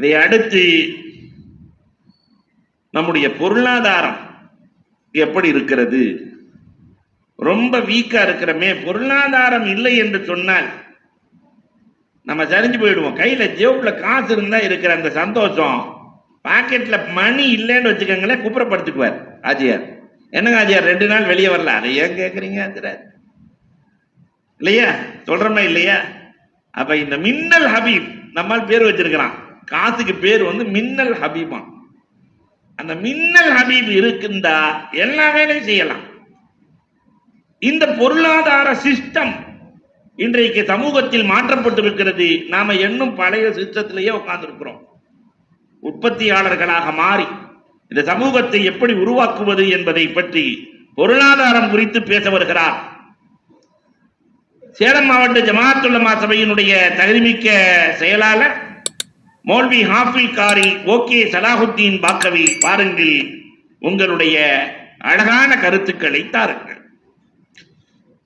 இதை அடுத்து நம்முடைய பொருளாதாரம் எப்படி இருக்கிறது? ரொம்ப வீக்கா இருக்கிறமே. பொருளாதாரம் இல்லை என்று சொன்னால் நம்ம சரிஞ்சு போயிடுவோம். கையில ஜேப்ல காசு இருந்தா இருக்கிற அந்த சந்தோஷம், பாக்கெட்ல மணி இல்லைன்னு வச்சுக்கோங்களேன், குப்புறப்படுத்திக்குவார் ஆஜியார். என்னங்க ஆஜியார் 2 நாள் வெளியே வரல? அதை ஏன் கேட்குறீங்க இல்லையா? சொல்றோமா இல்லையா? அப்ப இந்த மின்னல் ஹபீப் நம்மால் பேர் வச்சிருக்கிறான். காசுக்கு பேர் மின்னல் ஹபீபா. அந்த மின்னல் ஹபீப் இருக்குந்தா எல்லா வேலையும் செய்யலாம். இந்த பொருளாதார சிஸ்டம் இன்றைக்கு சமூகத்தில் மாற்றப்பட்டிருக்கிறது. நாம இன்னும் பழைய சிஸ்டத்திலேயே உட்கார்ந்து இருக்கிறோம். உற்பத்தியாளர்களாக மாறி இந்த சமூகத்தை எப்படி உருவாக்குவது என்பதை பற்றி பொருளாதாரம் குறித்து பேச வருகிறார் சேலம் மாவட்ட ஜமாஅத் உலமா சபையினுடைய தகுதிமிக்க செயலாளர் மௌல்வி ஹாஃபில் காரி ஓகே சலாஹுத்தீன் பாக்கவி. பாருங்கள், உங்களுடைய அழகான கருத்துக்களை தாருங்கள்.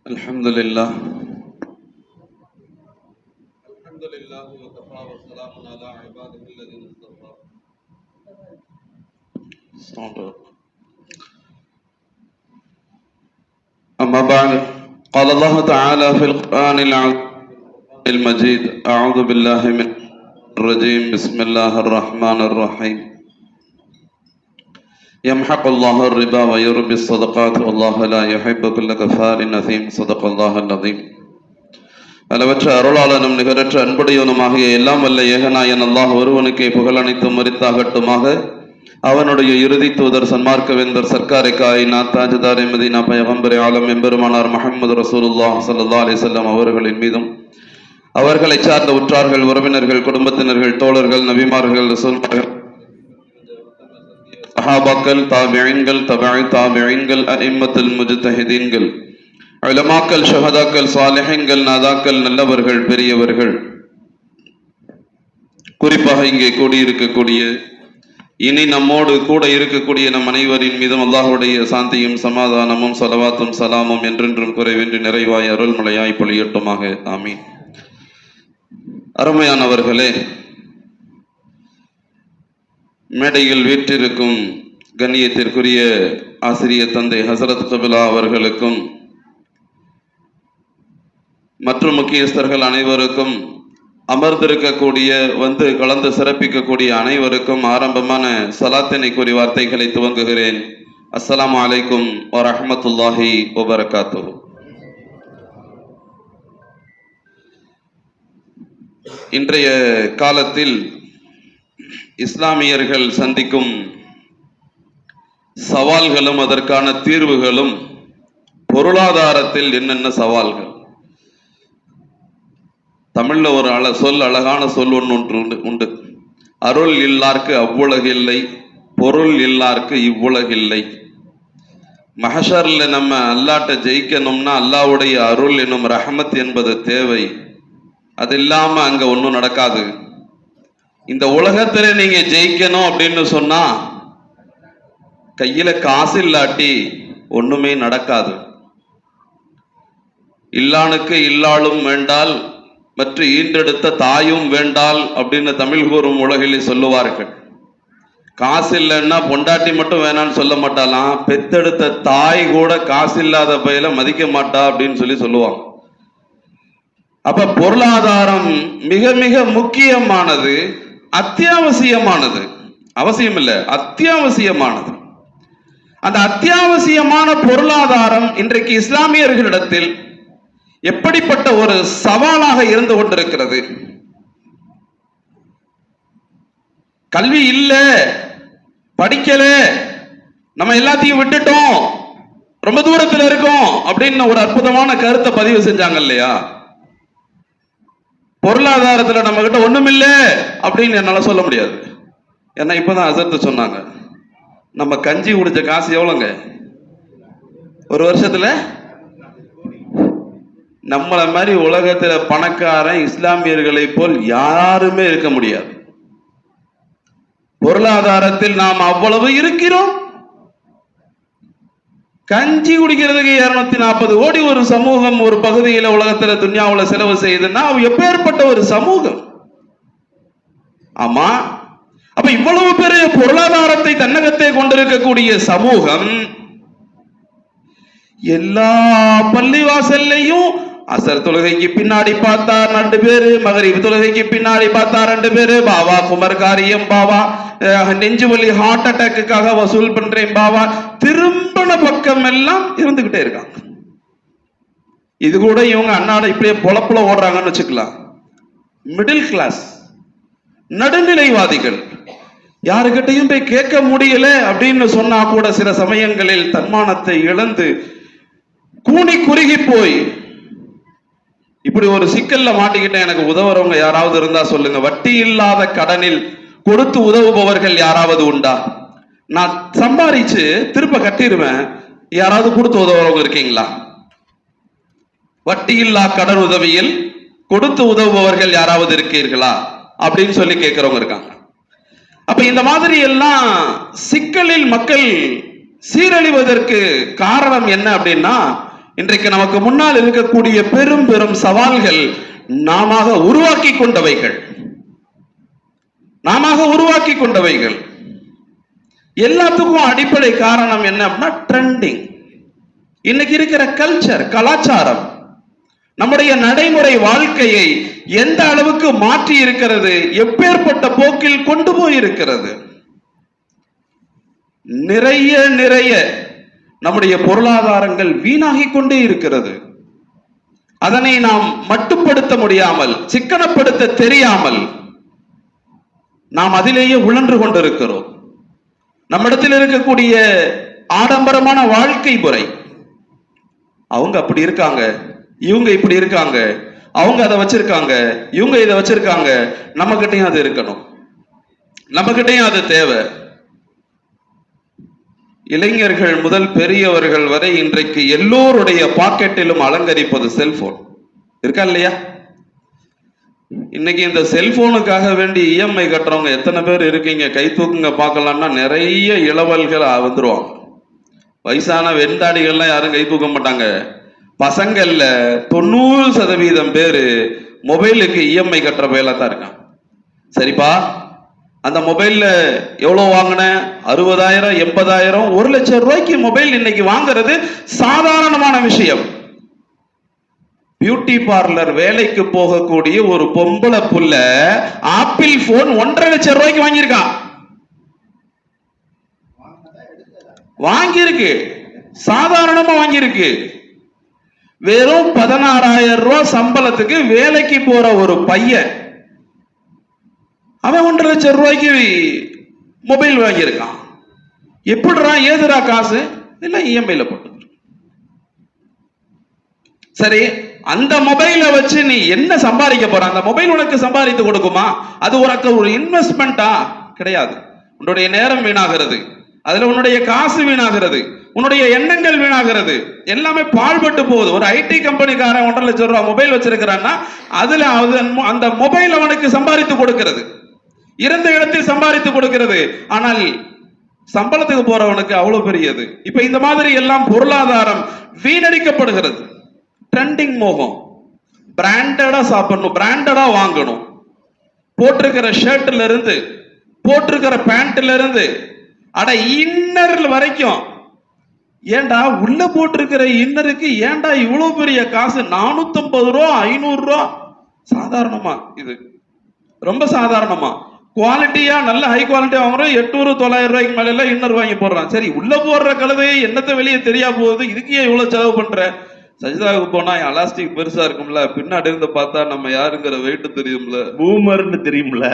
அல்ஹம்துலில்லாஹ் أما بعد قال الله تعالى في القرآن المجيد أعوذ بالله من الرجيم بسم الله الرحمن الرحيم يمحق الله الربا ويربي الصدقات والله لا يحب كل كفار أثيم صدق الله العظيم. அளவற்ற அருளாளனும் நிகரற்ற அன்புடையவனுமாகிய எல்லாம் வல்ல ஏகநாயன் அல்லாஹ் ஒருவனுக்கே புகழ் அனைத்தும் மரித்தாகட்டுமாக. அவனுடைய இறுதி தூதர் சன்மார்க்க வேந்தர் சர்க்காரை காயினாத் தாஜ்தார் மதீனா பைகம்பரே ஆலம் எம்பெருமானார் முஹம்மது ரசூலுல்லாஹ் ஸல்லல்லாஹு அலைஹி வஸல்லம் அவர்களின் மீதும் அவர்களை சார்ந்த உற்றார்கள், உறவினர்கள், குடும்பத்தினர்கள், தோழர்கள், நபிமார்கள், ரசூல்மார்கள், சஹாபாக்கள், தாபிஈன்கள், தபஇ தாபிஈன்கள், அஇம்மத்துல் முஜ்தஹிதீன்கள், உலமாக்கள், ஷஹதாக்கள், சாலிஹீன்கள், நாதாக்கள், நல்லவர்கள், பெரியவர்கள், குறிப்பாக இங்கே கூடியிருக்கக்கூடிய இனி நம்மோடு கூட இருக்கக்கூடிய நம் அனைவரின் மீதும் அல்லாஹ்வுடைய சாந்தியும் சமாதானமும் ஸலவாத்தும் சலாமும் என்றென்றும் குறைவின்றி நிறைவாய் அருள்மழையாய் பொழியட்டுமாக. ஆமீன். அருமையானவர்களே, மேடையில் வீற்றிருக்கும் கண்ணியத்திற்குரிய ஆசிரியர் தந்தை ஹசரத் கபிலா அவர்களுக்கும் மற்றும் முக்கியஸ்தர்கள் அனைவருக்கும், அமர்ந்திருக்கக்கூடிய கலந்து சிறப்பிக்கக்கூடிய அனைவருக்கும் ஆரம்பமான சலாத்தினை கூறி வார்த்தைகளை துவங்குகிறேன். அஸ்ஸலாமு அலைக்கும் வரஹ்மத்துல்லாஹி வபரகாத்துஹு. இன்றைய காலத்தில் இஸ்லாமியர்கள் சந்திக்கும் சவால்களும் அதற்கான தீர்வுகளும், பொருளாதாரத்தில் என்னென்ன சவால்கள். தமிழ்ல ஒரு அழகான சொல் ஒன்று உண்டு. அருள் இல்லார்க்கு அவ்வுலகில்லை, பொருள் இல்லார்க்கு இவ்வுலகில்லை. மஹஷர்ல நம்ம அல்லாட்ட ஜெயிக்கணும்னா அல்லாவுடைய அருள் என்னும் ரஹமத் என்பது தேவை. அது இல்லாம அங்க ஒன்றும் நடக்காது. இந்த உலகத்துல நீங்க ஜெயிக்கணும் அப்படின்னு சொன்னா கையில காசு இல்லாட்டி ஒண்ணுமே நடக்காது. இல்லானுக்கு இல்லாளும் வேண்டால் மற்ற ஈன்றெடுத்த தாயும் வேண்டால் அப்படின்னு தமிழ் கூறும் உலகிலே சொல்லுவார்கள். காசு இல்லைன்னா பொண்டாட்டி மட்டும் வேணான்னு சொல்ல மாட்டாலாம், பெத்தெடுத்த தாய் கூட காசு இல்லாத பையில மதிக்க மாட்டா அப்படின்னு சொல்லுவாங்க. அப்ப பொருளாதாரம் மிக மிக முக்கியமானது, அத்தியாவசியமானது. அவசியம் இல்லை, அத்தியாவசியமானது. அந்த அத்தியாவசியமான பொருளாதாரம் இன்றைக்கு இஸ்லாமியர்களிடத்தில் எப்படிப்பட்ட ஒரு சவாலாக இருந்து கொண்டிருக்கிறது. கல்வி இல்ல, படிக்கல, நம்ம எல்லாத்தையும் விட்டுட்டோம், ரொம்ப தூரத்தில் இருக்கோம் அப்படின்னு ஒரு அற்புதமான கருத்தை பதிவு செஞ்சாங்க இல்லையா? பொருளாதாரத்துல நம்ம கிட்ட ஒண்ணும் இல்லை அப்படின்னு என்னால சொல்ல முடியாது. ஏன்னா இப்பதான் அசத்து சொன்னாங்க, நம்ம கஞ்சி குடிச்ச காசு எவ்வளவுங்க ஒரு வருஷத்துல? நம்மள மாதிரி உலகத்துல பணக்காரன் இஸ்லாமியர்களை போல் யாருமே இருக்க முடியாது. பொருளாதாரத்தில் நாம் அவ்வளவு இருக்கிறோம். கஞ்சி குடிக்கிறதுக்கு 240 கோடி ஒரு சமூகம் ஒரு பகுதியில உலகத்துல துன்யாவுல செலவு செய்யுதுன்னா எப்பேற்பட்ட ஒரு சமூகம். ஆமா, அப்ப இவ்வளவு பெரிய பொருளாதாரத்தை தன்னகத்தை கொண்டிருக்கக்கூடிய சமூகம் எல்லா பள்ளிவாசல்லையும் அசர் தொழுகைக்கு பின்னாடி பார்த்தா 2 பேரு, மகரிப் தொழுகைக்கு பின்னாடி பார்த்தா 2 பேரு, பாவா குமர்காரியம், பாவா நெஞ்சு வலி ஹார்ட் அட்டாக்குக்காக வசூல் பண்றேன், பாவா திரும்பின பக்கம் எல்லாம் இருந்துகிட்டே இருக்காங்க. இது கூட இவங்க அண்ணாட இப்படியே பொழப்புல ஓடுறாங்கன்னு வச்சுக்கலாம். மிடில் கிளாஸ், நடுநிலைவாதிகள், யாருக்கிட்டையும் போய் கேட்க முடியல அப்படின்னு சொன்னா கூட சில சமயங்களில் தன்மானத்தை இழந்து கூனி குறுகி போய் இப்படி ஒரு சிக்கல்ல மாட்டிக்கிட்ட எனக்கு உதவுறவங்க யாராவது இருந்தா சொல்லுங்க. வட்டி இல்லாத கடனில் கொடுத்து உதவுபவர்கள் யாராவது உண்டா? நான் சம்பாதிச்சு திருப்ப கட்டிடுவேன், யாராவது கொடுத்து உதவுறவங்க இருக்கீங்களா? வட்டி இல்லா கடன் உதவியில் கொடுத்து உதவுபவர்கள் யாராவது இருக்கீர்களா அப்படின்னு சொல்லி கேட்கிறவங்க இருக்காங்க. அப்ப இந்த மாதிரி எல்லாம் சிக்கலில் மக்கள் சீரழிவதற்கு காரணம் என்ன அப்படின்னா, இன்றைக்கு நமக்கு முன்னால் இருக்கக்கூடிய பெரும் பெரும் சவால்கள் நாம உருவாக்கி கொண்டவைகள். எல்லாத்துக்கும் அடிப்படை காரணம் என்ன அப்படின்னா ட்ரெண்டிங். இன்னைக்கு இருக்கிற கல்ச்சர், கலாச்சாரம் நம்முடைய நடைமுறை வாழ்க்கையை எந்த அளவுக்கு மாற்றி இருக்கிறது, எப்பேற்பட்ட போக்கில் கொண்டு போயிருக்கிறது. நிறைய நம்முடைய பொருளாதாரங்கள் வீணாகி கொண்டே இருக்கிறது. அதனை நாம் மட்டுப்படுத்த முடியாமல், சிக்கனப்படுத்த தெரியாமல் நாம் அதிலேயே உழன்று கொண்டிருக்கிறோம். நம்மிடத்தில் இருக்கக்கூடிய ஆடம்பரமான வாழ்க்கை முறை, அவங்க அப்படி இருக்காங்க, இவங்க இப்படி இருக்காங்க, அவங்க அதை வச்சிருக்காங்க, இவங்க இதை வச்சிருக்காங்க, நம்ம கிட்டையும் அது இருக்கணும், நம்ம கிட்டையும் அது தேவை. இளைஞர்கள் முதல் பெரியவர்கள் வரை இன்றைக்கு எல்லோருடைய பாக்கெட்டிலும் அலங்கரிப்பது செல்போன் இருக்கா இல்லையா? இன்னைக்கு இந்த செல்போனுக்காக வேண்டி இஎம்ஐ கட்டுறவங்க எத்தனை பேர் இருக்கீங்க? கை தூக்குங்க பார்க்கலாம்னா நிறைய இளவல்கள் வந்துருவாங்க. வயசான வெண்தாடிகள்லாம் யாரும் கை தூக்க மாட்டாங்க. பசங்கள்ல 90% பேரு மொபைலுக்கு இஎம்ஐ கட்டுற பயில தான் இருக்கான். சரிப்பா, அந்த மொபைல்ல எவ்வளவு வாங்கின? 60,000, 80,000, 1 லட்சம் ரூபாய்க்கு மொபைல் இன்னைக்கு வாங்குறது சாதாரணமான விஷயம். பியூட்டி பார்லர் வேலைக்கு போகக்கூடிய ஒரு பொம்பளை புள்ள ஆப்பிள் போன் 1.5 லட்சம் ரூபாய்க்கு வாங்கியிருக்கான். வாங்கியிருக்கு, சாதாரணமா வாங்கியிருக்கு. வெறும் 16,000 ரூபாய் சம்பளத்துக்கு வேலைக்கு போற ஒரு பையன் அவன் 1.5 லட்சம் ரூபாய்க்கு மொபைல் வாங்கியிருக்கான். எப்படிடா ஏதுரா காசு? இல்ல இஎம்ஐல போட்டு. சரி, அந்த மொபைலை வச்சு நீ என்ன சம்பாதிக்க போற? அந்த மொபைல் உனக்கு சம்பாதித்து கொடுக்குமா? அது உனக்கு ஒரு இன்வெஸ்ட்மெண்டா? கிடையாது. உன்னுடைய நேரம் வீணாகிறது, அதுல உன்னுடைய காசு வீணாகிறது, உன்னுடைய எண்ணங்கள் வீணாகிறது, எல்லாமே பாழ்பட்டு போகுது. ஒரு ஐடி கம்பெனிக்காரன் 1.5 லட்சம் ரூபாய் மொபைல் வச்சிருக்கிறான்னா அதுல அந்த மொபைல் அவனுக்கு சம்பாதித்து கொடுக்கிறது, இருந்த இடத்தில் சம்பாதித்து கொடுக்கிறது. ஆனால் சம்பளத்துக்கு போறவனுக்கு அவ்வளவு பெரியது. இப்ப இந்த மாதிரி எல்லாம் பொருளாதாரம் வீணடிக்கப்படுகிறது. ட்ரெண்டிங் மோகம், பிராண்டடா சாப்பிடணும், பிராண்டடா வாங்கணும், போட்டிருக்கிற ஷர்ட்ல இருந்து போட்டிருக்கிற பேண்ட்ல இருந்து அட இன்னர் வரைக்கும். ஏண்டா உள்ள போட்டிருக்கிற இன்னருக்கு ஏண்டா இவ்வளவு பெரிய காசு? 450 ரூபா, 500 ரூபா. சாதாரணமா, இது ரொம்ப சாதாரணமா குவாலிட்டியா நல்ல ஹை குவாலிட்டியா வாங்குறோம். 800, 900 ரூபாய்க்கு மேல எல்லாம் இன்னர் வாங்கி போடுறான். சரி, உள்ள போடுற கழுதை என்னத்தை வெளியே தெரியா போகுது, இதுக்கு ஏன் இவ்வளவு செலவு பண்ற? சஜிதாவுக்கு போனா எலாஸ்டிக் பெருசா இருக்கும்ல, பின்னாடி இருந்து பார்த்தா நம்ம யாருங்கிற வெயிட் தெரியும்ல, பூமர்னு தெரியும்ல.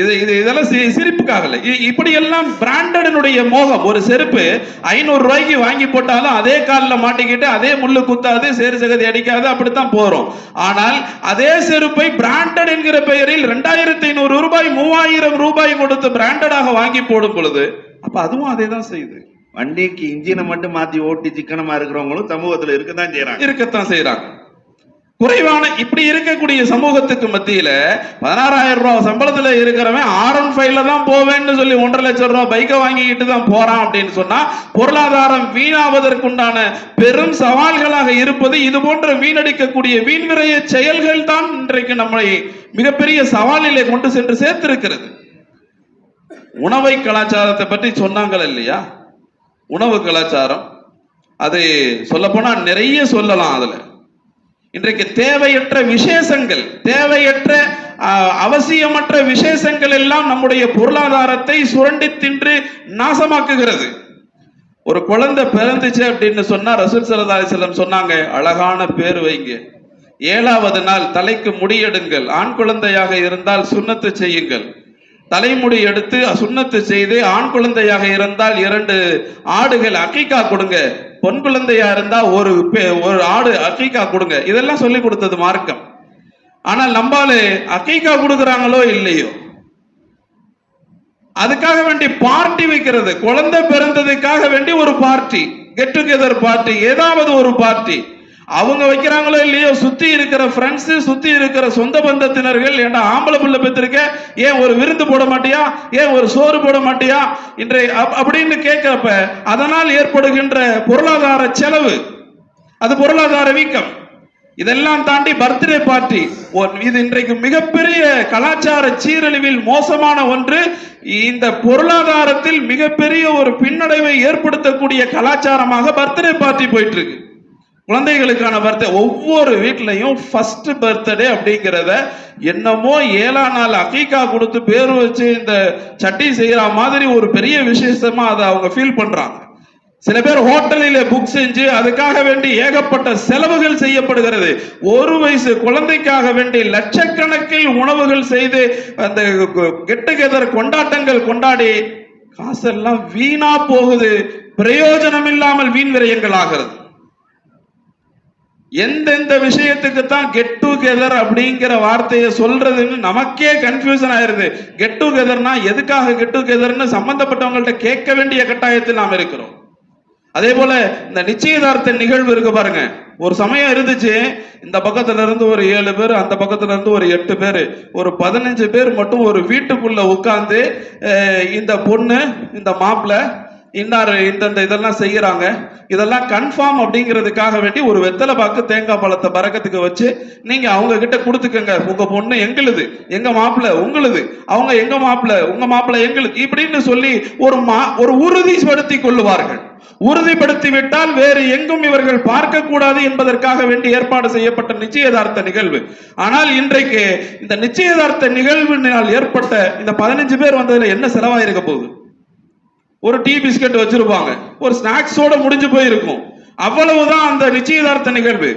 இதெல்லாம் சிரிப்புக்காகல. இப்படி எல்லாம் பிராண்டனுடைய மோகம். ஒரு செருப்பு 500 ரூபாய்க்கு வாங்கி போட்டாலும் அதே காலில் மாட்டிக்கிட்டு அதே முள்ளு குத்தாது, சேறு சகதி அடிக்காது, அப்படித்தான் போறோம். ஆனால் அதே செருப்பை பிராண்டட் என்கிற பெயரில் 2,500 ரூபாய், 3,000 ரூபாய் கொடுத்து பிராண்டடாக வாங்கி போடும் பொழுது அப்ப அதுவும் அதே தான் செய்யுது. வண்டிக்கு இன்ஜினை மட்டும் மாத்தி ஓட்டி சிக்கனமா இருக்கிறவங்களும் சமூகத்துல இருக்கத்தான் செய்யறாங்க. குறைவான இப்படி இருக்கக்கூடிய சமூகத்துக்கு மத்தியில 16,000 ரூபாய் சம்பளத்துல இருக்கிறவன் R15 தான் போவேன்னு சொல்லி 1.5 லட்சம் ரூபாய் பைக்கை வாங்கிக்கிட்டு தான் போறான் அப்படின்னு சொன்னா பொருளாதாரம் வீணாவதற்குண்டான பெரும் சவால்களாக இருப்பது இது போன்ற வீணடிக்கக்கூடிய வீண்விரைய செயல்கள் தான் இன்றைக்கு நம்மை மிகப்பெரிய சவாலிலே கொண்டு சென்று சேர்த்திருக்கிறது. உணவை கலாச்சாரத்தை பற்றி சொன்னாங்கள் இல்லையா? உணவு கலாச்சாரம் அது சொல்ல போனா நிறைய சொல்லலாம். அதுல இன்றைக்கு தேவையற்ற விசேஷங்கள், தேவையற்ற அவசியமற்ற விசேஷங்கள் எல்லாம் நம்முடைய பொருளாதாரத்தை சுரண்டி தின்று நாசமாக்குகிறது. ஒரு குழந்தை பிறந்துச்சு அப்படின்னு சொன்னா ரசூல் ஸல்லல்லாஹு அலைஹி வஸல்லம் சொன்னாங்க, அழகான பேர் வைங்க, 7வது நாள் தலைக்கு முடியெடுங்கள், ஆண் குழந்தையாக இருந்தால் சுன்னத்து செய்யுங்கள், தலைமுடி எடுத்து சுன்னத்து செய்து, ஆண் குழந்தையாக இருந்தால் 2 ஆடுகள் அக்கீகா கொடுங்க, பொன் குழந்தையா இருந்தா ஒரு ஆடு அக்கீகா கொடுங்க. இதெல்லாம் சொல்லி கொடுத்தது மார்க்கம். ஆனால் நம்மால அக்கீகா கொடுக்கறாங்களோ இல்லையோ, அதுக்காக வேண்டி பார்ட்டி வைக்கிறது, குழந்தை பிறந்ததுக்காக வேண்டி ஒரு பார்ட்டி, கெட் டுகெதர் பார்ட்டி, ஏதாவது ஒரு பார்ட்டி அவங்க வைக்கிறாங்களோ இல்லையோ, சுத்தி இருக்கிற ஃப்ரெண்ட்ஸ், சுத்தி இருக்கிற சொந்த பந்தத்தினர்கள், ஏன்டா ஆம்பளை பிள்ளை பெற்றிருக்க, ஏன் ஒரு விருந்து போட மாட்டியா, ஏன் ஒரு சோறு போட மாட்டியா இன்றைய அப்படின்னு கேட்கிறப்ப அதனால் ஏற்படுகின்ற பொருளாதார செலவு, அது பொருளாதார வீக்கம். இதெல்லாம் தாண்டி பர்த்டே பார்ட்டி, இது இன்றைக்கு மிகப்பெரிய கலாச்சார சீரழிவில் மோசமான ஒன்று. இந்த பொருளாதாரத்தில் மிகப்பெரிய ஒரு பின்னடைவை ஏற்படுத்தக்கூடிய கலாச்சாரமாக பர்த்டே பார்ட்டி போயிட்டு இருக்கு. குழந்தைகளுக்கான பர்த்டே, ஒவ்வொரு வீட்லையும் ஃபர்ஸ்ட் பர்த்டே அப்படிங்கிறத என்னமோ 7ஆம் நாள் அக்கீகா கொடுத்து பேர் வச்சு இந்த சட்டி செய்யற மாதிரி ஒரு பெரிய விசேஷமா அதை அவங்க ஃபீல் பண்றாங்க. சில பேர் ஹோட்டலில் புக் செஞ்சு அதுக்காக வேண்டி ஏகப்பட்ட செலவுகள் செய்யப்படுகிறது. 1 வயசு குழந்தைக்காக வேண்டி லட்சக்கணக்கில் உணவுகள் செய்து அந்த கெட் டுகெதர் கொண்டாட்டங்கள் கொண்டாடி காசெல்லாம் வீணா போகுது, பிரயோஜனம் இல்லாமல் வீண் விரயங்கள் ஆகிறது. எந்தெந்த விஷயத்துக்கு தான் கெட் டுகெதர் அப்படிங்கிற வார்த்தையை சொல்றதுன்னு நமக்கே கன்ஃபியூஷன் ஆயிருது. கெட் டுகெதர்னா எதுக்காக கெட் டுகெதர்னு சம்பந்தப்பட்டவங்கள்ட்ட கேட்க வேண்டிய கட்டாயத்தில் நாம் இருக்கிறோம். அதே போல இந்த நிச்சயதார்த்த நிகழ்வு இருக்கு பாருங்க, ஒரு சமயம் இருந்துச்சு, இந்த பக்கத்துல இருந்து ஒரு 7 பேர், அந்த பக்கத்துல இருந்து ஒரு 8 பேர், ஒரு 15 பேர் மட்டும் ஒரு வீட்டுக்குள்ள உட்கார்ந்து இந்த பொண்ணு இந்த மாப்பிள்ளை இன்னார் இந்த இதெல்லாம் செய்யறாங்க, இதெல்லாம் கன்ஃபார்ம் அப்படிங்கிறதுக்காக வேண்டி ஒரு வெத்தலை பாக்கு தேங்காய் பழத்தை பறக்கத்துக்கு வச்சு நீங்க அவங்க கிட்ட கொடுத்துக்கங்க, உங்க பொண்ணு எங்களுது, எங்க மாப்பிள்ளை உங்களுது, அவங்க எங்க மாப்பிள்ளை உங்க மாப்பிள்ளை எங்களுது இப்படின்னு சொல்லி ஒரு உறுதிப்படுத்தி கொள்ளுவார்கள். உறுதிப்படுத்தி விட்டால் வேறு எங்கும் இவர்கள் பார்க்க கூடாது என்பதற்காக வேண்டி ஏற்பாடு செய்யப்பட்ட நிச்சயதார்த்த நிகழ்வு. ஆனால் இன்றைக்கு இந்த நிச்சயதார்த்த நிகழ்வினால் ஏற்பட்ட இந்த 15 பேர் வந்ததுல என்ன செலவாயிருக்க போகுது? ஒரு டீ பிஸ்கட் வச்சிருப்பாங்க, ஒரு ஸ்நாக்ஸோட முடிஞ்சு போயிருக்கும், அவ்வளவுதான் அந்த நிச்சயதார்த்த நிகழ்வு.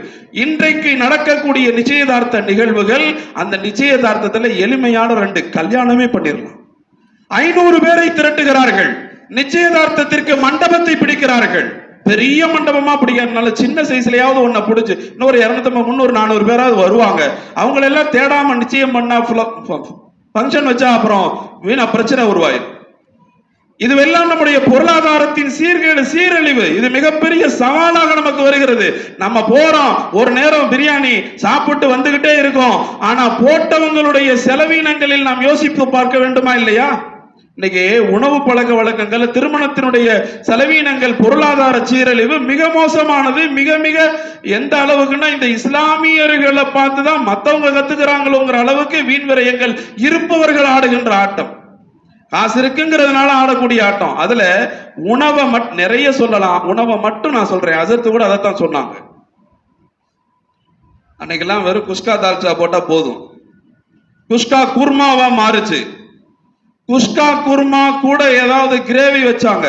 இன்றைக்கு நடக்கக்கூடிய நிச்சயதார்த்த நிகழ்வுகள், அந்த நிச்சயதார்த்தத்துல எளிமையான 2 கல்யாணமே பண்ணிடலாம். 500 பேரை திரட்டுகிறார்கள், நிச்சயதார்த்தத்திற்கு மண்டபத்தை பிடிக்கிறார்கள். பெரிய மண்டபமா பிடிக்கிறதுனால சின்ன சைஸ்லயாவது ஒன்ன பிடிச்சு இன்னொரு 250, 300, 400 பேராவது வருவாங்க. அவங்களெல்லாம் தேடாம நிச்சயம் பண்ணா ஃபங்க்ஷன் வச்சா அப்புறம் வீணா பிரச்சனை உருவாயிடும். இதுவெல்லாம் நம்முடைய பொருளாதாரத்தின் சீர்கேடு, சீரழிவு. இது மிகப்பெரிய சவாலாக நமக்கு வருகிறது. நம்ம போறோம், ஒரு நேரம் பிரியாணி சாப்பிட்டு வந்துகிட்டே இருக்கோம், ஆனா போட்டவங்களுடைய செலவீனங்களில் நாம் யோசித்து பார்க்க வேண்டுமா இல்லையா? இன்னைக்கு உணவு பழக்க வழக்கங்கள், திருமணத்தினுடைய செலவீனங்கள், பொருளாதார சீரழிவு மிக மோசமானது. மிக மிக எந்த அளவுக்குன்னா இந்த இஸ்லாமியர்களை பார்த்துதான் மத்தவங்க கத்துக்கிறாங்களோங்கிற அளவுக்கு வீண் விரயங்கள் இருப்பவர்கள் ஆடுகின்ற ஆட்டம், காசு இருக்குங்கிறதுனால ஆடக்கூடிய ஆட்டம். அதுல உணவை நிறைய சொல்லலாம், உணவை மட்டும் நான் சொல்றேன். அசர்த்து கூட அதைத்தான் சொன்னாங்க. அன்னைக்கெல்லாம் வெறும் குஸ்கா தால்ச்சா போட்டா போதும், குஸ்கா குர்மாவா மாறுச்சு. குஸ்கா குர்மா கூட ஏதாவது கிரேவி வச்சாங்க,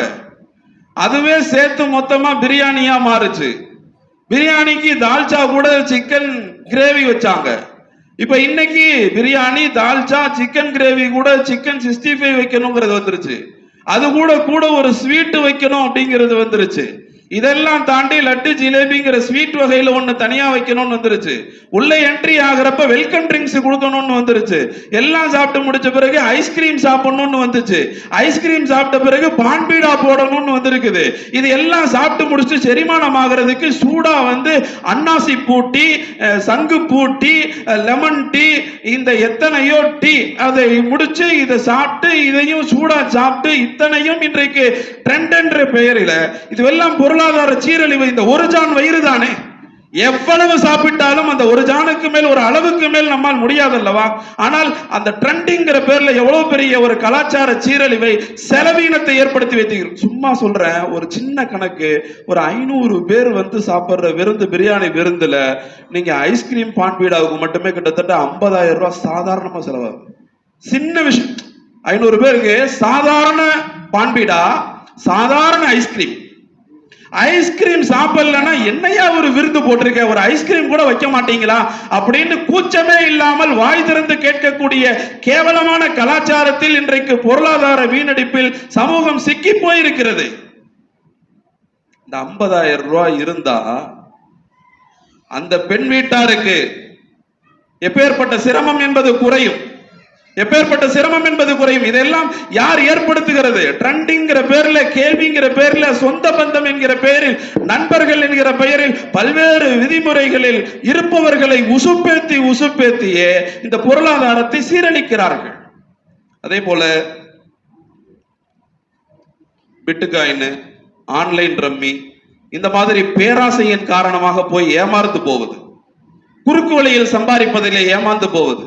அதுவே சேர்த்து மொத்தமா பிரியாணியா மாறுச்சு. பிரியாணிக்கு தால்ச்சா கூட சிக்கன் கிரேவி வச்சாங்க. இப்ப இன்னைக்கு பிரியாணி, தால்ச்சா, சிக்கன் கிரேவி கூட சிக்கன் 65 வைக்கணுங்கிறது வந்துருச்சு. அது கூட ஒரு ஸ்வீட் வைக்கணும் அப்படிங்கிறது வந்துருச்சு. இதெல்லாம் தாண்டி லட்டு ஜிலேபிங்கிற ஸ்வீட் வகையில ஒண்ணு தனியா வைக்கணும்னு வந்துருச்சு. உள்ள என்ட்ரி ஆகிறப்ப வெல்கம் ட்ரிங்க்ஸ் கொடுக்கணும்னு வந்துருச்சு. எல்லாம் சாப்பிட்டு முடிச்ச பிறகு ஐஸ்கிரீம் சாப்பிடணும்னு வந்துச்சு. ஐஸ்கிரீம் சாப்பிட்ட பிறகு பான்பீடா போடணும்னு வந்திருக்குது. இது எல்லாம் சாப்பிட்டு முடிச்சு செரிமானம் ஆகிறதுக்கு சூடா அன்னாசி பூட்டி, சங்கு பூட்டி, லெமன் டீ, இந்த எத்தனையோ டீ, அதை முடிச்சு இதை சாப்பிட்டு இதையும் சூடா சாப்பிட்டு இத்தனையும் இன்றைக்கு ட்ரெண்ட் என்ற பெயரில் இதுவெல்லாம் பொருளாதார சீரழிவு. இந்த ஒரு ஜான் வயிறு தானே, எவ்வளவு சாப்பிட்டாலும் அந்த ஒரு ஜானுக்கு மேல், ஒரு அளவுக்கு மேல் நம்மால் முடியாதல்லவா? ஆனால் அந்த ட்ரெண்டிங்கிற பேர்ல எவ்வளவு பெரிய ஒரு கலாச்சார சீரழிவை, செலவீனத்தை ஏற்படுத்தி வைத்தீர்கள். சும்மா சொல்றேன், ஒரு சின்ன கணக்கு, ஒரு 500 பேர் சாப்பிடுற விருந்து, பிரியாணி விருந்துல நீங்க ஐஸ்கிரீம் பான்பீடாவுக்கு மட்டுமே கிட்டத்தட்ட 50,000 ரூபாய் சாதாரணமா செலவாகும். சின்ன விஷயம். 500 பேருக்கு சாதாரண பான்பீடா, சாதாரண ஐஸ்கிரீம். ஐஸ்கிரீம் சாப்பிடலன்னா என்னையா ஒரு விருந்து போட்டிருக்க, ஒரு ஐஸ்கிரீம் கூட வைக்க மாட்டீங்களா அப்படின்னு கூச்சமே இல்லாமல் வாய் திறந்து கேட்கக்கூடிய கேவலமான கலாச்சாரத்தில் இன்றைக்கு பொருளாதார வீணடிப்பில் சமூகம் சிக்கி போயிருக்கிறது. இந்த 50,000 ரூபாய் இருந்தா அந்த பெண் வீட்டாருக்கு எப்பேற்பட்ட சிரமம் என்பது குறையும், எப்பேற்பட்ட சிரமம் என்பது குறையும். இதெல்லாம் யார் ஏற்படுத்துகிறது? ட்ரெண்டிங்கிற பேர்ல, கேள்விங்கிற பேர்ல, சொந்த பந்தம் என்கிற பெயரில், நண்பர்கள் என்கிற பெயரில் பல்வேறு விதிமுறைகளில் இருப்பவர்களை உசுப்பேத்தியே இந்த பொருளாதாரத்தை சீரழிக்கிறார்கள். அதே போல பிட்காயின், ஆன்லைன் ரம்மி, இந்த மாதிரி பேராசையின் காரணமாக போய் ஏமாந்து போவது, குறுக்கு வழியில் சம்பாதிப்பதிலே ஏமாந்து போவது,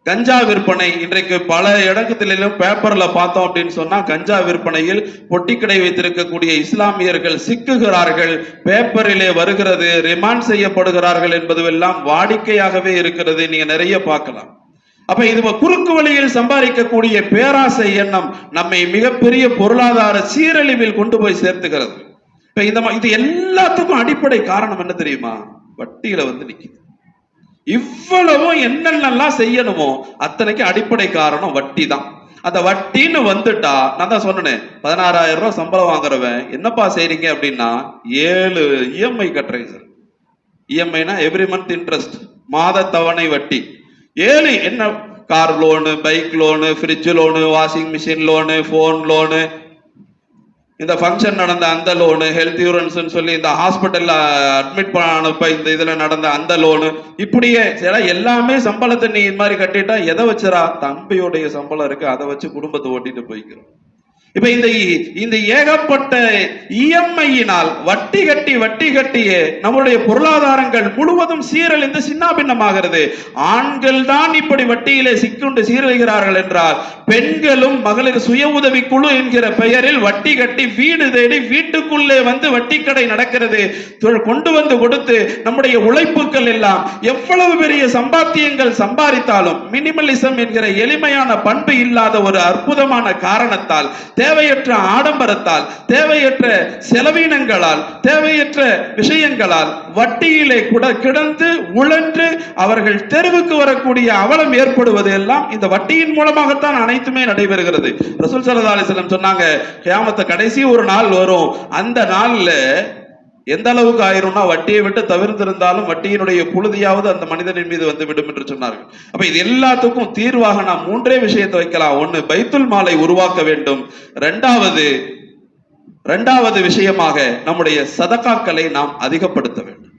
கஞ்சா விற்பனை. இன்றைக்கு பல இடங்களிலும் பேப்பர்ல பார்த்தோம் அப்படின்னு சொன்னா, கஞ்சா விற்பனையில் பொட்டிக்கடை வைத்திருக்கக்கூடிய இஸ்லாமியர்கள் சிக்குகிறார்கள், பேப்பரிலே வருகிறது, ரிமாண்ட் செய்யப்படுகிறார்கள் என்பதுவெல்லாம் வாடிக்கையாகவே இருக்கிறது. நீங்க நிறைய பார்க்கலாம். அப்ப இது குறுக்கு வழியில் சம்பாதிக்கக்கூடிய பேராசை எண்ணம் நம்மை மிகப்பெரிய பொருளாதார சீரழிவில் கொண்டு போய் சேர்த்துகிறது. இப்ப இது எல்லாத்துக்கும் அடிப்படை காரணம் என்ன தெரியுமா? வட்டியில நிக்குது. இவ்வளவும் என்னென்னலாம் செய்யணுமோ அத்தனைக்கு அடிப்படை காரணம் வட்டி தான். அந்த வட்டின்னு வந்துட்டா, நான் தான் சொன்னேன், 16,000 ரூபாய் சம்பளம் வாங்குறவன் என்னப்பா செய்றீங்க அப்படின்னா 7 இஎம்ஐ கட்டுறேன் சார். இஎம்ஐனா எவ்ரி மந்த் இன்ட்ரெஸ்ட், மாத தவணை வட்டி. 7 என்ன, car loan, bike loan, fridge loan, washing machine loan, phone loan, இந்த ஃபங்க்ஷன் நடந்த அந்த லோனு, ஹெல்த் இன்சூரன்ஸ் சொல்லி இந்த ஹாஸ்பிட்டல்ல அட்மிட் பண்ணப்ப இந்த இதுல நடந்த அந்த லோனு, இப்படியே எல்லாமே சம்பளத்தை நீ இது மாதிரி கட்டிட்டா எதை வச்சுரா? தம்பியோடைய சம்பளம் இருக்கு, அதை வச்சு குடும்பத்தை ஓட்டிட்டு போய்க்கிறோம். இப்ப இந்த ஏகப்பட்ட இஎம்ஐயினால் வட்டி கட்டியே நம்மளுடைய பொருளாதாரங்கள் முழுவதும் சீரழிந்து சின்னாபின்னமாகிறது. ஆண்கள் தான் இப்படி வட்டியிலே சிக்குண்டு சீரழிகிறார்கள் என்றால், பெண்களும் மகளிர் சுய உதவி குழு என்கிற பெயரில் வட்டி கட்டி வீடு தேடி வீட்டுக்குள்ளே வட்டி கடை நடக்கிறது. கொண்டு கொடுத்து நம்முடைய உழைப்புகள் எல்லாம் எவ்வளவு பெரிய சம்பாத்தியங்கள் சம்பாதித்தாலும் மினிமலிசம் என்கிற எளிமையான பண்பு இல்லாத ஒரு அற்புதமான காரணத்தால், தேவையற்ற ஆடம்பரத்தால், தேவையற்ற செலவீனங்களால், தேவையற்ற விஷயங்களால் வட்டியிலே கூட கிடந்து உழன்று அவர்கள் தெருவுக்கு வரக்கூடிய அவலம் ஏற்படுவது எல்லாம் இந்த வட்டியின் மூலமாகத்தான் அனைத்துமே நடைபெறுகிறது. ரசூல் ஸல்லல்லாஹு அலைஹி வஸல்லம் சொன்னாங்க, கியாமத் கடைசி ஒரு நாள் வரும், அந்த நாள்ல எந்த அளவுக்கு ஆயிரும்னா, வட்டியை விட்டு தவிர்த்திருந்தாலும் வட்டியினுடைய புழுதியாவது அந்த மனிதனின் மீது விடும் என்று சொன்னார்கள். அப்ப இது எல்லாத்துக்கும் தீர்வாக நாம் 3 விஷயத்தை வைக்கலாம். ஒண்ணு, பைத்துல் மாலை உருவாக்க வேண்டும். இரண்டாவது விஷயமாக நம்முடைய சதகாக்களை நாம் அதிகப்படுத்த வேண்டும்.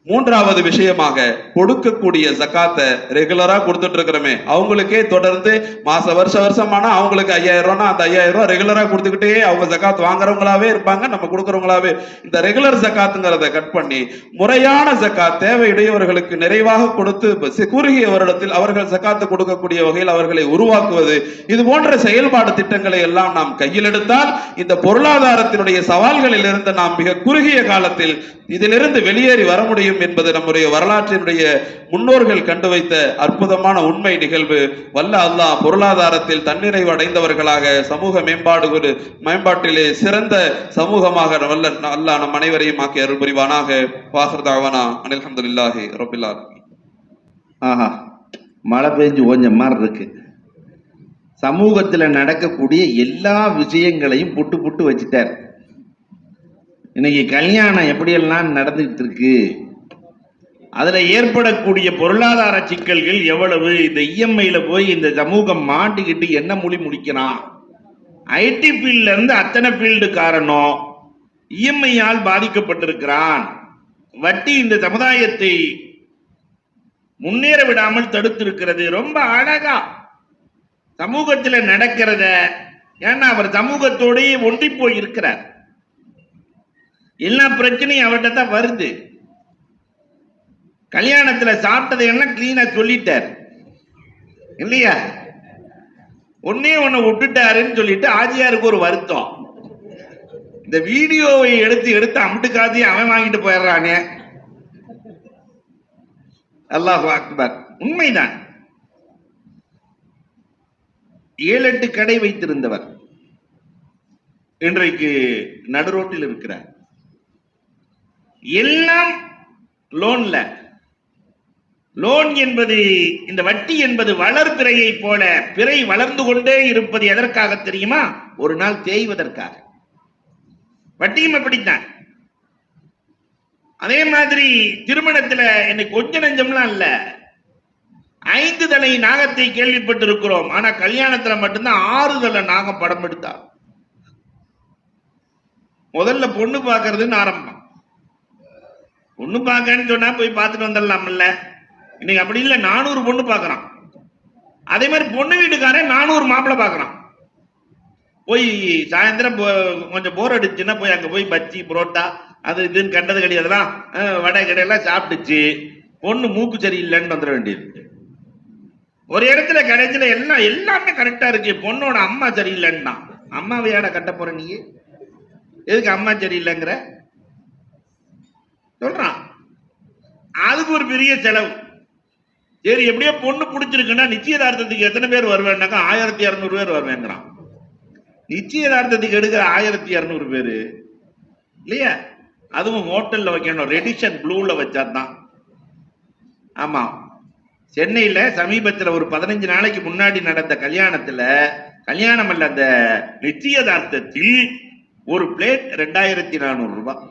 3வது விஷயமாக கொடுக்கக்கூடிய ஜகாத்தை ரெகுலரா கொடுத்துட்டு இருக்கிறோமே, அவங்களுக்கே தொடர்ந்து வருஷமானா அவங்களுக்கு 5,000 ரூபா, அந்த 5,000 ரூபாய் ரெகுலரா கொடுத்துக்கிட்டே அவங்க ஜகாத் வாங்குறவங்களாவே இருப்பாங்க, நம்ம கொடுக்கறவங்களாவே. இந்த ரெகுலர் ஜகாத்துங்கிறத கட் பண்ணி முறையான ஜகாத் தேவையுடையவர்களுக்கு நிறைவாக கொடுத்து குறுகிய வருடத்தில் அவர்கள் ஜகாத்து கொடுக்கக்கூடிய வகையில் அவர்களை உருவாக்குவது, இது போன்ற செயல்பாடு திட்டங்களை எல்லாம் நாம் கையில் எடுத்தால் இந்த பொருளாதாரத்தினுடைய சவால்களில் இருந்து நாம் மிக குறுகிய காலத்தில் இதிலிருந்து வெளியேறி வர முடியும் என்பது நம்முடைய வரலாற்றினுடைய முன்னோர்கள் கண்டு வைத்த அற்புதமான உண்மை நிகழ்வு. வல்ல அல்லாஹ் பொருளாதாரத்தில் தன்னிறைவு அடைந்தவர்களாக, சமூக மேம்பாட்டிலே சிறந்த சமூகமாக வல்ல அல்லாஹ் நம் அனைவரையும் ஆக்கி அருள் புரிவானாக. வாஹிர் தஅவானா அனில் ஹம்துலில்லாஹி ரப்பில் ஆலமீன். ஆஹா, மழை பெஞ்சு கொஞ்சம் மாதிரி இருக்கு. சமூகத்துல நடக்கக்கூடிய எல்லா விஷயங்களையும் புட்டு வச்சுட்டார். இன்னைக்கு கல்யாணம் எப்படியெல்லாம் நடந்துகிட்டு இருக்கு, அதுல ஏற்படக்கூடிய பொருளாதார சிக்கல்கள் எவ்வளவு, இந்த இஎம்ஐல போய் இந்த சமூகம் மாட்டிக்கிட்டு என்ன மொழி முடிக்கிறான். ஐடி ஃபீல்ட்ல இருந்து அத்தனை ஃபீல்டு காரணம் இஎம்ஐயால் பாதிக்கப்பட்டிருக்கிறான். வட்டி இந்த சமுதாயத்தை முன்னேற விடாமல் தடுத்திருக்கிறது. ரொம்ப அழகா சமூகத்துல நடக்கிறத, ஏன்னா அவர் சமூகத்தோடயே ஒன்றி போய் இருக்கிறார். எல்லா பிரச்சனையும் அவர்கிட்ட தான் வருது. கல்யாணத்துல சாப்பிட்டதை எல்லாம் கிளீனா சொல்லிட்டார் இல்லையா? ஒன்னே ஒண்ணு விட்டுட்டாருன்னு சொல்லிட்டு ஆஜியாருக்கு ஒரு வருத்தம். இந்த வீடியோவை எடுத்து அமுட்டுக்காதையும் அவன் வாங்கிட்டு போயிடுறானே. அல்லாஹ் அக்பர். உண்மைதான். 7-8 கடை வைத்திருந்தவர் இன்றைக்கு நடுரோட்டில் இருக்கிறார். எல்லாம் லோன்ல. லோன் என்பது, இந்த வட்டி என்பது வளர்பிறையை போல பிறை வளர்ந்து கொண்டே இருப்பது எதற்காக தெரியுமா? ஒரு நாள் தேய்வதற்காக. வட்டியும் அப்படித்தான். அதே மாதிரி திருமணத்துல இன்னைக்கு கொஞ்ச நெஞ்சம்லாம் இல்ல, 5 தலை நாகத்தை கேள்விப்பட்டிருக்கிறோம். ஆனா கல்யாணத்துல மட்டும்தான் 6 தலை நாகம் படம் எடுத்தா. முதல்ல பொண்ணு பார்க்கறதுன்னு ஆரம்பம். பொண்ணு பார்க்கன்னு சொன்னா போய் பார்த்துட்டு வந்துடலாம்ல. இன்னைக்கு அப்படி இல்லை, 400 பொண்ணு பார்க்கறான். அதே மாதிரி பொண்ணு வீட்டுக்காரன் 400 மாப்பிள்ளை பார்க்கறான். போய் சாயந்தரம் கொஞ்சம் போர் அடிச்சுன்னா போய் அங்க போய் பச்சி புரோட்டா அது இதுன்னு கண்டது கிடையாதுலாம், வடை கடையெல்லாம் சாப்பிட்டுச்சு பொண்ணு மூக்கு சரியில்லைன்னு வந்துட வேண்டியது. ஒரு இடத்துல கடைசியில எல்லாமே கரெக்டா இருக்கு, பொண்ணோட அம்மா சரியில்லைன்னா. அம்மாவையாட கட்ட போற நீ? எதுக்கு அம்மா சரியில்லைங்கிற சொல்றான். அதுக்கு ஒரு பெரிய செலவு. சரி, எப்படியோ பொண்ணு பிடிச்சிருக்குன்னா நிச்சயதார்த்தத்துக்கு எத்தனை பேர் வருவேன்னாக்கா 1200 பேர் வருவேங்கிறான். நிச்சயதார்த்தத்துக்கு எடுக்கிற 1200 பேரு இல்லையா? அதுவும் ஹோட்டல்ல வைக்கணும், ரெடிஷன் ப்ளூல வச்சாதான். ஆமா, சென்னையில சமீபத்தில் ஒரு 15 நாளைக்கு முன்னாடி நடந்த கல்யாணத்துல, கல்யாணம் அல்ல, அந்த நிச்சயதார்த்தத்தில் ஒரு பிளேட் 2400 ரூபாய்.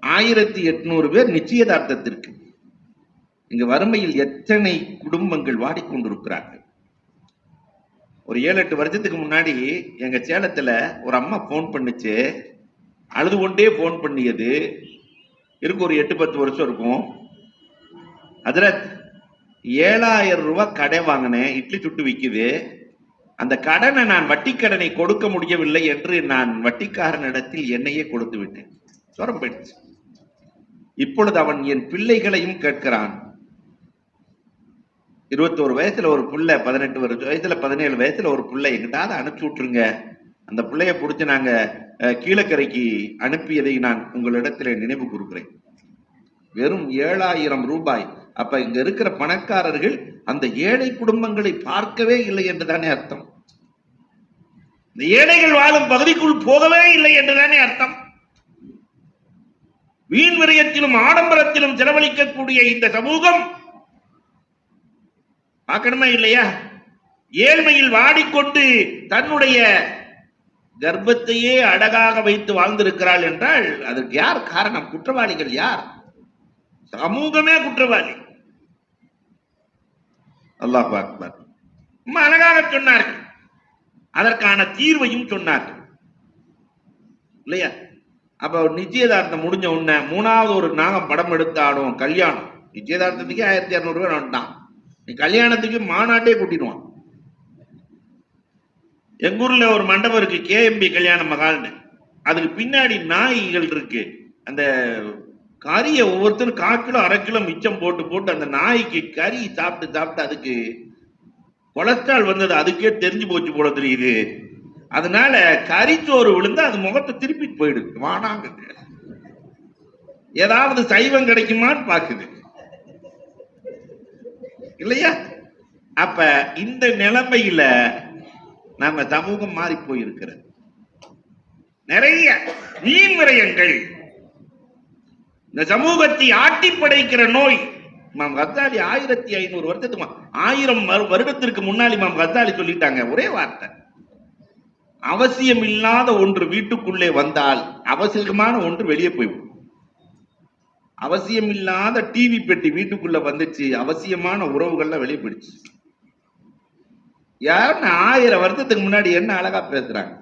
1800 பேர் நிச்சயதார்த்தத்திற்கு. இங்க வறுமையில் எத்தனை குடும்பங்கள் வாடிக்கொண்டிருக்கிறார்கள். ஒரு 7-8 வருஷத்துக்கு முன்னாடி எங்க சேலத்துல ஒரு அம்மா போன் பண்ணுச்சு. அழுது கொண்டே போன் பண்ணியது இருக்கு, ஒரு 8-10 வருஷம் இருக்கும். அதுல 7000 ரூபாய் கடை வாங்கினேன், இட்லி சுட்டு விக்குது. அந்த கடனை நான் வட்டி கடனை கொடுக்க முடியவில்லை என்று நான் வட்டிக்காரனிடத்தில் என்னையே கொடுத்து விட்டேன். சொரம் போயிடுச்சு. இப்பொழுது அவன் என் பிள்ளைகளையும் கேட்கிறான். 21 வயசுல ஒரு புள்ள, 18 வயசுல 17 வயசுல ஒரு பிள்ளை, எங்கிட்டாவது அனுப்பிச்சு விட்டுருங்க. அந்த பிள்ளைய பிடிச்சி நாங்க கீழக்கரைக்கு அனுப்பியதை நான் உங்களிடத்துல நினைவு கூறுகிறேன். வெறும் 7000 ரூபாய். அப்ப இங்க இருக்கிற பணக்காரர்கள் அந்த ஏழை குடும்பங்களை பார்க்கவே இல்லை என்றுதானே அர்த்தம். இந்த ஏழைகள் வாழும் பகுதிக்குள் போகவே இல்லை என்றுதானே அர்த்தம். வீண் விரயத்திலும் ஆடம்பரத்திலும் செலவழிக்கக்கூடிய இந்த சமூகம் பார்க்கணுமா இல்லையா? ஏழ்மையில் வாடிக்கொண்டு தன்னுடைய கர்ப்பத்தையே அடகாக வைத்து வாழ்ந்திருக்கிறாள் என்றால் அதற்கு யார் காரணம்? குற்றவாளிகள் யார்? சமூகமே குற்றவாளி. அல்லாஹ் அக்பர். அழகாக சொன்னார்கள், அதற்கான தீர்வையும் சொன்னார்கள் இல்லையா? அப்ப நிச்சயதார்த்தம் முடிஞ்ச உடனே 3வது ஒரு நாகம் படம் எடுத்தாலும் கல்யாணம். நிச்சயதார்த்தத்துக்கு 1200 ரூபாய் வந்துட்டான். நீ கல்யாணத்துக்கு மாநாட்டே கூட்டிடுவான். எங்க ஊர்ல ஒரு மண்டபம் இருக்கு, கேஎம்பி கல்யாண மகால்னு. அதுக்கு பின்னாடி நாய்கள் இருக்கு. அந்த கறியை ஒவ்வொருத்தரும் 1/4 கிலோ 1/2 கிலோ மிச்சம் போட்டு அந்த நாய்க்கு கறி சாப்பிட்டு அதுக்கு கொலஸ்ட்ரால் வந்தது அதுக்கே தெரிஞ்சு போச்சு போல தெரியுது. அதனால கறிச்சோறு விழுந்து அது முகத்தை திருப்பி போயிடுது. வானாங்க ஏதாவது சைவம் கிடைக்குமான்னு பாக்குது இல்லையா? அப்ப இந்த நிலைமையில நம்ம சமூகம் மாறி போயிருக்கிறது. நிறைய வீண் விரயங்கள் இந்த சமூகத்தை ஆட்டி படைக்கிற நோய். இமாம் கசாலி 1500 வருஷத்துக்கு 1000 வருடத்திற்கு முன்னாடி இமாம் கசாலி சொல்லிட்டாங்க ஒரே வார்த்தை. அவசியம் இல்லாத ஒன்று வீட்டுக்குள்ளே வந்தால் அவசியமான ஒன்று வெளியே போய்விடும். அவசியம் இல்லாத டிவி பெட்டி வீட்டுக்குள்ள வந்துச்சு, அவசியமான உறவுகள்லாம் வெளியே போயிடுச்சு. யாருன்னு 1000 வருஷத்துக்கு முன்னாடி என்ன அழகா பேசுறாங்க.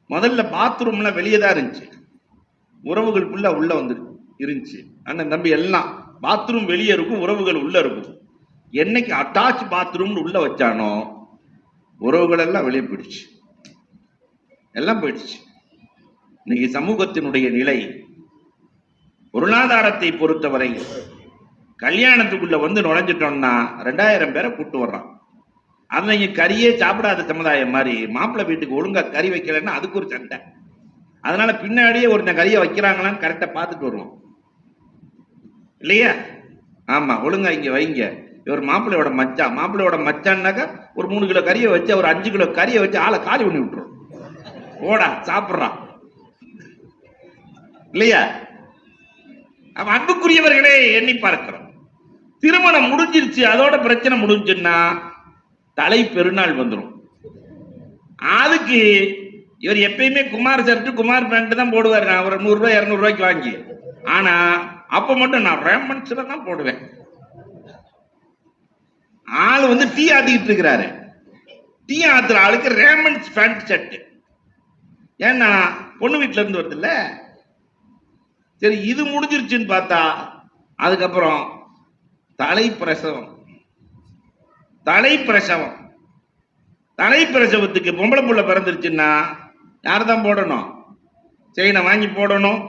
முதல்ல பாத்ரூம்லாம் வெளியே தான் இருந்துச்சு, உறவுகளுக்குள்ள உள்ள வந்து இருந்துச்சு. அண்ணன் தம்பி எல்லாம் பாத்ரூம் வெளியே இருக்கும், உறவுகள் உள்ள இருக்கும். என்னைக்கு அட்டாச் பாத்ரூம் உள்ள வச்சானோ உறவுகள் எல்லாம் வெளியே போயிடுச்சு, எல்லாம் போயிடுச்சு. இன்னைக்கு சமூகத்தினுடைய நிலை பொருளாதாரத்தை பொறுத்தவரை கல்யாணத்துக்குள்ள வந்து நுழைஞ்சிட்டோம்னா 2000 பேரை கூட்டு வர்றான். அவங்க கறியே சாப்பிடாத சமுதாயம் மாதிரி மாப்பிள்ளை வீட்டுக்கு ஒழுங்கா கறி வைக்கலன்னா அதுக்கு ஒரு சண்டை. அதனால பின்னாடியே ஒருத்தன் கறியை வைக்கிறாங்களான்னு கரெக்டா பார்த்துட்டு வருவோம் இல்லையா? ஆமா, ஒழுங்கா இங்க வைங்க. இவர் மாப்பிள்ளையோட மச்சான், மாப்பிள்ளையோட மச்சான்னாக்கா ஒரு 3 கிலோ கறியை வச்சு ஒரு 5 கிலோ கறியை வச்சு ஆளை காலி பண்ணி விட்டுரும். ஓடா சாப்பிட்றான் இல்லையா? அன்புக்குரியவர்களே, எண்ணி பார்க்கிறோம். திருமணம் முடிஞ்சிருச்சு, அதோட பிரச்சனை முடிஞ்சுன்னா தலை பெருநாள் வந்துடும். அதுக்கு இவர் எப்பயுமே குமார் ஷர்ட் குமார் பேண்ட் தான் போடுவார். நான் ஒரு 100 ரூபாய் 200 ரூபாய்க்கு வாங்கி, ஆனா அப்ப மட்டும் நான் ரேமண்ட்ஸ்ல தான் போடுவேன். ஆளு வந்து டீ ஆத்திக்கிட்டு இருக்கிறாரு, டீ ஆத்துற ஆளுக்கு ரேமண்ட்ஸ் பேண்ட் ஷர்ட். ஏன்னா பொண்ணு வீட்டுல இருந்து வருது இல்ல. சரி, இது முடிஞ்சிருச்சுன்னு பார்த்தா அதுக்கப்புறம் தலைப்பிரசவம். தலைப்பிரசவம் தலைப்பிரசவத்துக்கு பொம்பளை புள்ள பிறந்துருச்சுன்னா யார் தான் போடணும்? செயினை வாங்கி போடணும்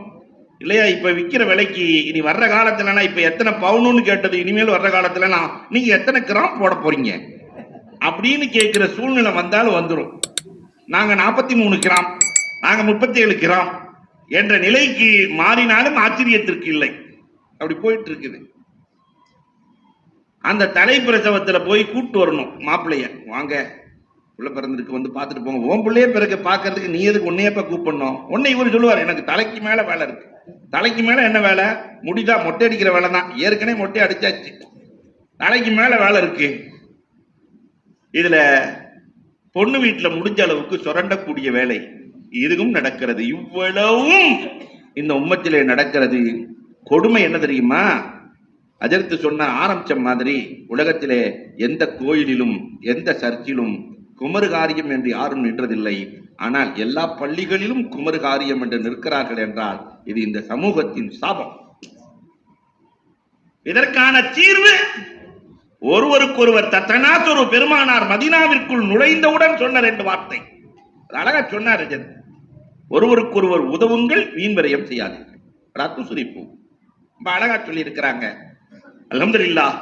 இல்லையா? இப்ப விற்கிற விலைக்கு இனி வர்ற காலத்துலனா இப்ப எத்தனை பவுனுன்னு கேட்டது, இனிமேல் வர்ற காலத்துலனா நீங்க எத்தனை கிராம் போட போறீங்க அப்படின்னு கேட்கிற சூழ்நிலை வந்தாலும் வந்துடும். நாங்க 43 கிராம், நாங்க 37 கிராம் என்ற நிலைக்கு மாறினாலும் ஆச்சரியத்திற்கு இல்லை. அப்படி போயிட்டு இருக்குது. அந்த தலைப்பிரசவத்துல போய் கூட்டு வரணும் மாப்பிள்ளைய. வாங்க, புள்ள பிறந்திருக்கு, வந்து பார்த்துட்டு போங்க. உன் பிள்ளைய பிறகு பார்க்கறதுக்கு நீ எதுக்கு உன்னையப்ப கூப்பிடணும்? உன்னை இவர் சொல்லுவார், எனக்கு தலைக்கு மேல வேலை இருக்கு. தலைக்கு மேல என்ன வேலை? முடிதான், மொட்டை அடிக்கிற வேலை தான். ஏற்கனவே மொட்டை அடிச்சாச்சு, தலைக்கு மேல வேலை இருக்கு. இதுல பொண்ணு வீட்டுல முடிஞ்ச அளவுக்கு சுரண்டக்கூடிய வேலை இதுவும் நடக்கிறது. இவ்வளவும் இந்த உம்மத்திலே நடக்கிறது. கொடுமை என்ன தெரியுமா? அஜர்த்து சொன்ன ஆரம்பிச்ச மாதிரி உலகத்திலே எந்த கோயிலிலும் எந்த சர்ச்சிலும் குமரு காரியம் என்று யாரும் நின்றதில்லை. ஆனால் எல்லா பள்ளிகளிலும் குமரு காரியம் என்று நிற்கிறார்கள் என்றால் இது இந்த சமூகத்தின் சாபம். இதற்கான தீர்வு ஒருவருக்கொருவர் தத்தனாசொரு பெருமானார் மதீனாவிற்குள் நுழைந்தவுடன் சொன்ன 2 வார்த்தை. அழகா சொன்னார் அஜர்த். ஒருவருக்கொருவர் உதவுங்கள், வீண் விரயம் செய்யாதீர்கள். ரத்து சுரிப்பு ரொம்ப அழகா சொல்லி இருக்கிறாங்க. அல்ஹம்துலில்லாஹ்.